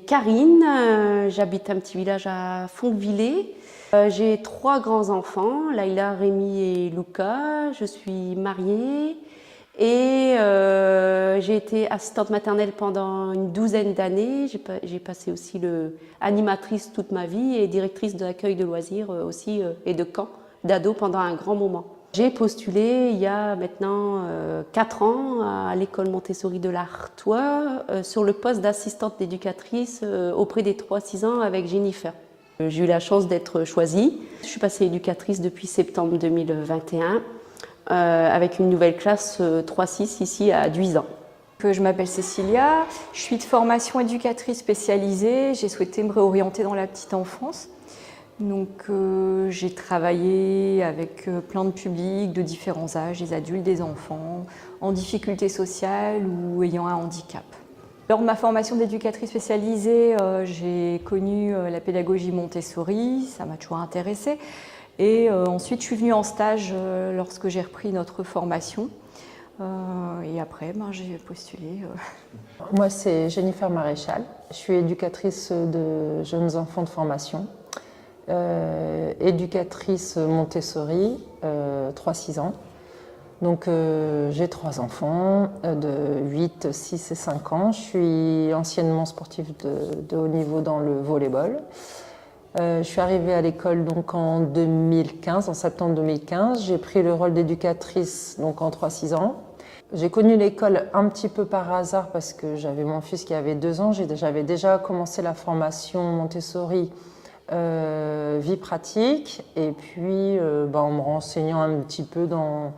Karine, j'habite un petit village à Fontvillers. J'ai 3 grands-enfants, Laïla, Rémi et Luca. Je suis mariée et j'ai été assistante maternelle pendant une 12aine d'années. J'ai passé aussi animatrice toute ma vie et directrice de l'accueil de loisirs aussi et de camp d'ados pendant un grand moment. J'ai postulé il y a maintenant 4 ans à l'école Montessori de l'Artois sur le poste d'assistante d'éducatrice auprès des 3-6 ans avec Jennifer. J'ai eu la chance d'être choisie. Je suis passée éducatrice depuis septembre 2021 avec une nouvelle classe 3-6 ici à Duisan. Je m'appelle Cécilia, je suis de formation éducatrice spécialisée. J'ai souhaité me réorienter dans la petite enfance. Donc j'ai travaillé avec plein de publics de différents âges, des adultes, des enfants, en difficulté sociale ou ayant un handicap. Lors de ma formation d'éducatrice spécialisée, j'ai connu la pédagogie Montessori, ça m'a toujours intéressée. Et ensuite je suis venue en stage lorsque j'ai repris notre formation. Et après, j'ai postulé. Moi c'est Jennifer Maréchal, je suis éducatrice de jeunes enfants de formation. Éducatrice Montessori, 3-6 ans. Donc j'ai 3 enfants de 8, 6 et 5 ans. Je suis anciennement sportive de haut niveau dans le volleyball. Je suis arrivée à l'école donc en 2015, en septembre 2015. J'ai pris le rôle d'éducatrice donc en 3-6 ans. J'ai connu l'école un petit peu par hasard parce que j'avais mon fils qui avait 2 ans. J'avais déjà commencé la formation Montessori vie pratique et puis en me renseignant un petit peu dans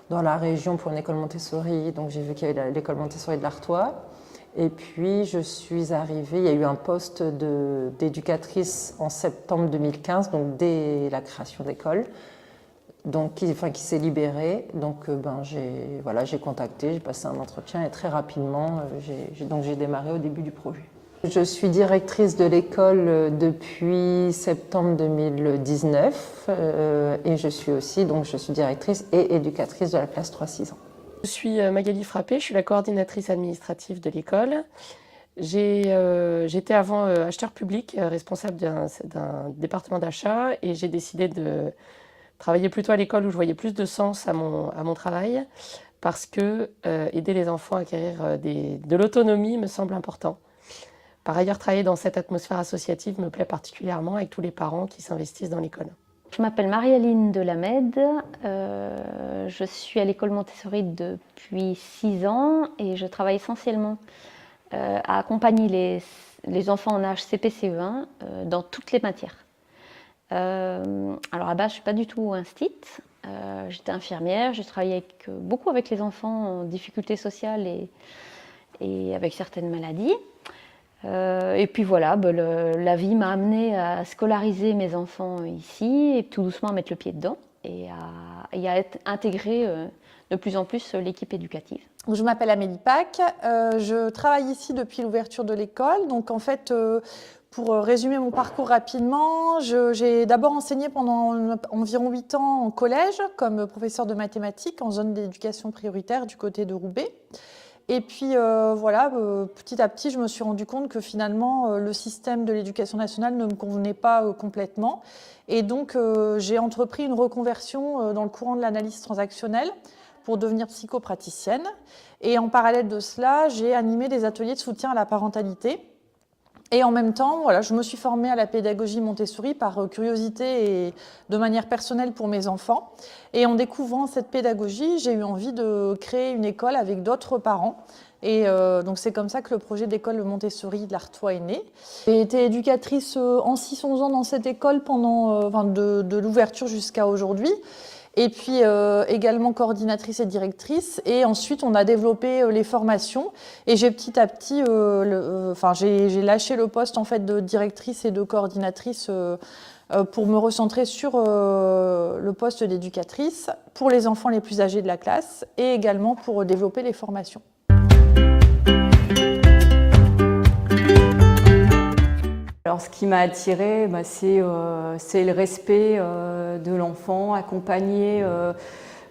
la région pour une école Montessori, donc j'ai vu qu'il y avait l'école Montessori de l'Artois et puis je suis arrivée, il y a eu un poste d'éducatrice en septembre 2015, donc dès la création de l'école, donc qui s'est libéré, donc j'ai contacté, j'ai passé un entretien et très rapidement j'ai démarré au début du projet. Je suis directrice de l'école depuis septembre 2019 et je suis aussi directrice et éducatrice de la classe 3-6 ans. Je suis Magali Frappé, je suis la coordinatrice administrative de l'école. J'étais avant acheteur public, responsable d'un département d'achat et j'ai décidé de travailler plutôt à l'école où je voyais plus de sens à mon travail parce que aider les enfants à acquérir de l'autonomie me semble important. Par ailleurs, travailler dans cette atmosphère associative me plaît particulièrement avec tous les parents qui s'investissent dans l'école. Je m'appelle Marie-Aline Delamède, je suis à l'école Montessori depuis 6 ans et je travaille essentiellement à accompagner les enfants en âge CP-CE1 dans toutes les matières. Alors à la base, je ne suis pas du tout instite, j'étais infirmière, j'ai travaillé beaucoup avec les enfants en difficulté sociale et avec certaines maladies. Et puis voilà, la vie m'a amenée à scolariser mes enfants ici et tout doucement à mettre le pied dedans et à intégrer de plus en plus l'équipe éducative. Je m'appelle Amélie Pack, je travaille ici depuis l'ouverture de l'école. Donc en fait, pour résumer mon parcours rapidement, j'ai d'abord enseigné pendant environ 8 ans en collège comme professeur de mathématiques en zone d'éducation prioritaire du côté de Roubaix. Et puis petit à petit, je me suis rendu compte que finalement, le système de l'éducation nationale ne me convenait pas complètement. Et donc, j'ai entrepris une reconversion dans le courant de l'analyse transactionnelle pour devenir psychopraticienne. Et en parallèle de cela, j'ai animé des ateliers de soutien à la parentalité. Et en même temps, je me suis formée à la pédagogie Montessori par curiosité et de manière personnelle pour mes enfants. Et en découvrant cette pédagogie, j'ai eu envie de créer une école avec d'autres parents. Et donc c'est comme ça que le projet d'école Montessori de l'Artois est né. J'ai été éducatrice en 6-11 ans dans cette école pendant de l'ouverture jusqu'à aujourd'hui. Et puis également coordinatrice et directrice. Et ensuite, on a développé les formations. Et j'ai petit à petit, j'ai lâché le poste en fait de directrice et de coordinatrice pour me recentrer sur le poste d'éducatrice pour les enfants les plus âgés de la classe et également pour développer les formations. Alors, ce qui m'a attirée, c'est le respect de l'enfant, accompagner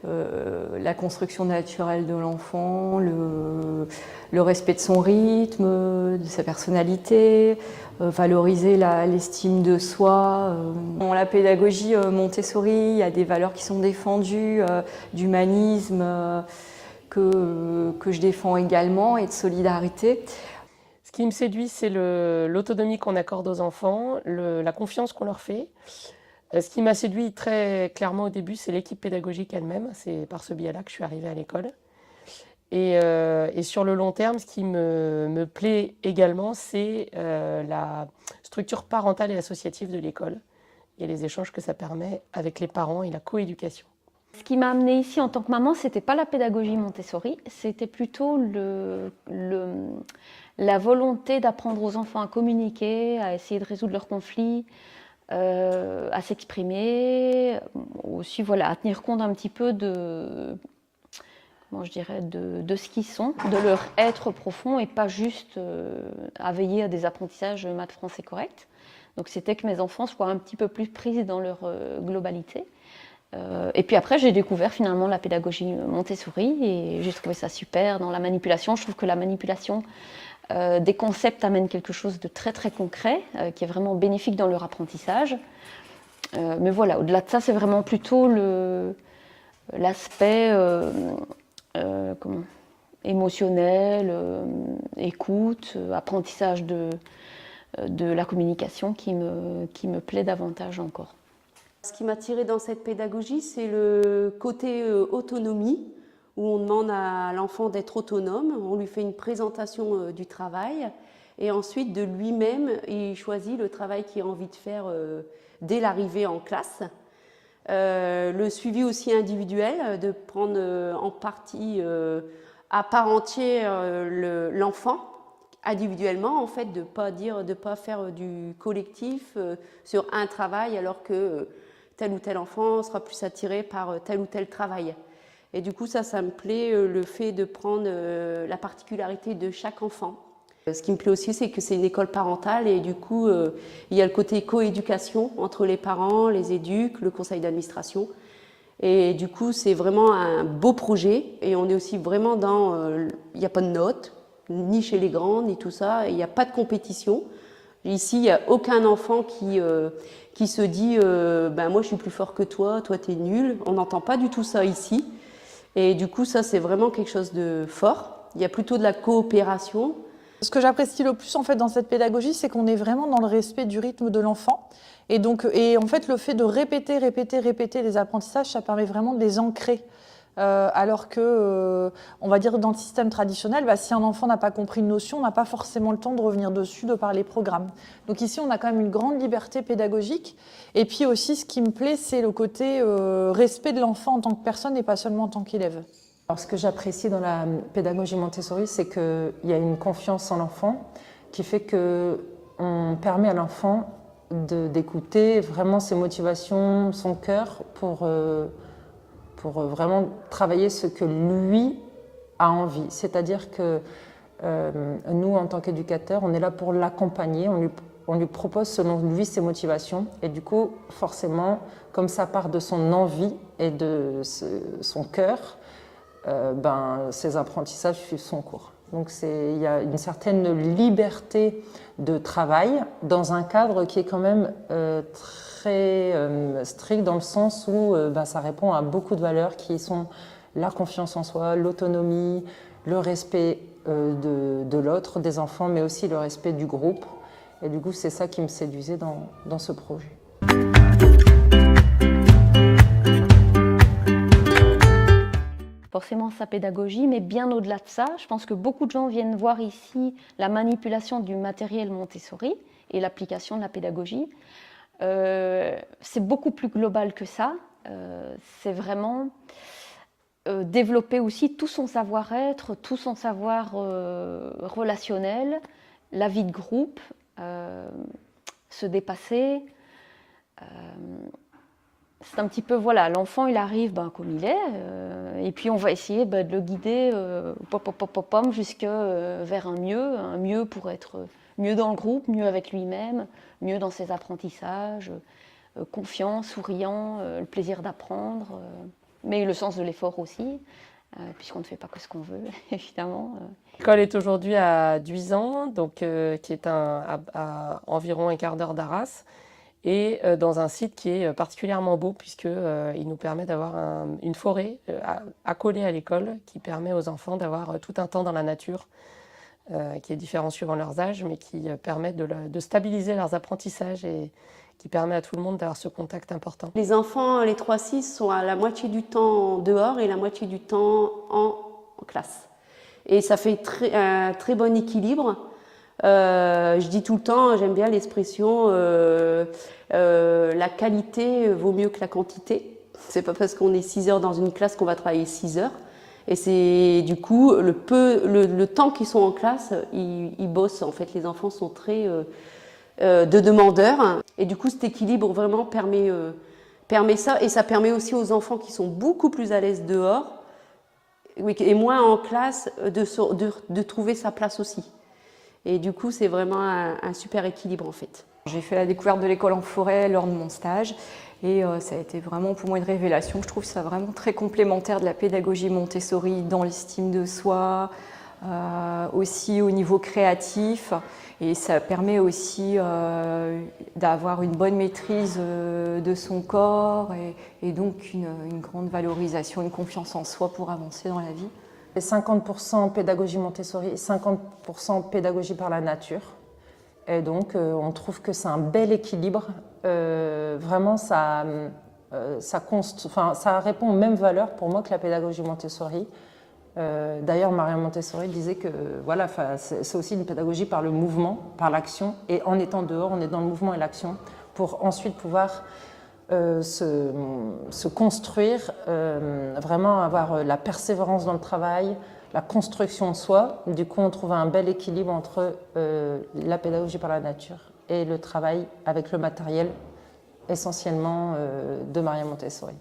la construction naturelle de l'enfant, le respect de son rythme, de sa personnalité, valoriser l'estime de soi. Dans la pédagogie Montessori, il y a des valeurs qui sont défendues, d'humanisme, que je défends également, et de solidarité. Ce qui me séduit, c'est l'autonomie qu'on accorde aux enfants, la confiance qu'on leur fait. Ce qui m'a séduit très clairement au début, c'est l'équipe pédagogique elle-même. C'est par ce biais-là que je suis arrivée à l'école. Et sur le long terme, ce qui me plaît également, c'est la structure parentale et associative de l'école et les échanges que ça permet avec les parents et la coéducation. Ce qui m'a amenée ici en tant que maman, c'était pas la pédagogie Montessori, c'était plutôt la volonté d'apprendre aux enfants à communiquer, à essayer de résoudre leurs conflits, à s'exprimer, aussi voilà, à tenir compte un petit peu de ce qu'ils sont, de leur être profond et pas juste à veiller à des apprentissages maths français corrects. Donc c'était que mes enfants soient un petit peu plus pris dans leur globalité. Et puis après, j'ai découvert finalement la pédagogie Montessori et j'ai trouvé ça super dans la manipulation. Je trouve que la manipulation des concepts amène quelque chose de très très concret, qui est vraiment bénéfique dans leur apprentissage. Mais voilà, au-delà de ça, c'est vraiment plutôt l'aspect émotionnel, écoute, apprentissage de la communication qui me plaît davantage encore. Ce qui m'a attirée dans cette pédagogie, c'est le côté autonomie, où on demande à l'enfant d'être autonome, on lui fait une présentation du travail, et ensuite de lui-même, il choisit le travail qu'il a envie de faire dès l'arrivée en classe. Le suivi aussi individuel, de prendre en partie à part entière l'enfant, individuellement, en fait, de ne pas faire du collectif sur un travail, alors que tel ou tel enfant sera plus attiré par tel ou tel travail. Et du coup, ça me plaît, le fait de prendre la particularité de chaque enfant. Ce qui me plaît aussi, c'est que c'est une école parentale et du coup, il y a le côté coéducation entre les parents, les éduques, le conseil d'administration. Et du coup, c'est vraiment un beau projet et on est aussi vraiment dans... il n'y a pas de notes, ni chez les grands, ni tout ça, il n'y a pas de compétition. Ici, il n'y a aucun enfant qui se dit ben, « moi je suis plus fort que toi, toi tu es nul ». On n'entend pas du tout ça ici. Et du coup, ça c'est vraiment quelque chose de fort. Il y a plutôt de la coopération. Ce que j'apprécie le plus en fait dans cette pédagogie, c'est qu'on est vraiment dans le respect du rythme de l'enfant. Et en fait, le fait de répéter les apprentissages, ça permet vraiment de les ancrer. Alors que, on va dire dans le système traditionnel, si un enfant n'a pas compris une notion, on n'a pas forcément le temps de revenir dessus de par les programmes. Donc ici, on a quand même une grande liberté pédagogique. Et puis aussi, ce qui me plaît, c'est le côté respect de l'enfant en tant que personne et pas seulement en tant qu'élève. Alors, ce que j'apprécie dans la pédagogie Montessori, c'est qu'il y a une confiance en l'enfant qui fait qu'on permet à l'enfant d'écouter vraiment ses motivations, son cœur, pour vraiment travailler ce que lui a envie. C'est-à-dire que nous, en tant qu'éducateurs, on est là pour l'accompagner, on lui propose selon lui ses motivations. Et du coup, forcément, comme ça part de son envie et de son cœur, ses apprentissages suivent son cours. Donc il y a une certaine liberté de travail dans un cadre qui est quand même très strict, dans le sens où ça répond à beaucoup de valeurs qui sont la confiance en soi, l'autonomie, le respect de l'autre, des enfants, mais aussi le respect du groupe. Et du coup, c'est ça qui me séduisait dans ce projet. Forcément sa pédagogie, mais bien au-delà de ça, je pense que beaucoup de gens viennent voir ici la manipulation du matériel Montessori et l'application de la pédagogie. C'est beaucoup plus global que ça. C'est vraiment développer aussi tout son savoir-être, tout son savoir relationnel, la vie de groupe, se dépasser. C'est un petit peu, voilà, l'enfant il arrive comme il est, et puis on va essayer de le guider jusque vers un mieux pour être mieux dans le groupe, mieux avec lui-même, mieux dans ses apprentissages, confiant, souriant, le plaisir d'apprendre. Mais le sens de l'effort aussi, puisqu'on ne fait pas que ce qu'on veut, évidemment. L'école est aujourd'hui à Duisan, donc, qui est à environ un quart d'heure d'Arras, et dans un site qui est particulièrement beau, puisqu'il nous permet d'avoir une forêt accolée à l'école, qui permet aux enfants d'avoir tout un temps dans la nature, qui est différent suivant leurs âges, mais qui permet de stabiliser leurs apprentissages et qui permet à tout le monde d'avoir ce contact important. Les enfants, les 3-6, sont à la moitié du temps dehors et la moitié du temps en classe. Et ça fait un très bon équilibre. Je dis tout le temps, j'aime bien l'expression la qualité vaut mieux que la quantité. C'est pas parce qu'on est 6 heures dans une classe qu'on va travailler 6 heures. Et c'est du coup le temps qu'ils sont en classe, ils bossent. En fait, les enfants sont très de demandeurs. Et du coup, cet équilibre vraiment permet ça. Et ça permet aussi aux enfants qui sont beaucoup plus à l'aise dehors et moins en classe de trouver sa place aussi. Et du coup, c'est vraiment un super équilibre en fait. J'ai fait la découverte de l'école en forêt lors de mon stage et ça a été vraiment pour moi une révélation. Je trouve ça vraiment très complémentaire de la pédagogie Montessori dans l'estime de soi, aussi au niveau créatif, et ça permet aussi d'avoir une bonne maîtrise de son corps et donc une grande valorisation, une confiance en soi pour avancer dans la vie. 50% pédagogie Montessori, 50% pédagogie par la nature. Et donc, on trouve que c'est un bel équilibre. Vraiment, ça répond aux mêmes valeurs pour moi que la pédagogie Montessori. D'ailleurs, Maria Montessori disait que voilà, c'est aussi une pédagogie par le mouvement, par l'action. Et en étant dehors, on est dans le mouvement et l'action pour ensuite pouvoir se construire, vraiment avoir la persévérance dans le travail, la construction de soi. Du coup, on trouve un bel équilibre entre la pédagogie par la nature et le travail avec le matériel, essentiellement de Maria Montessori.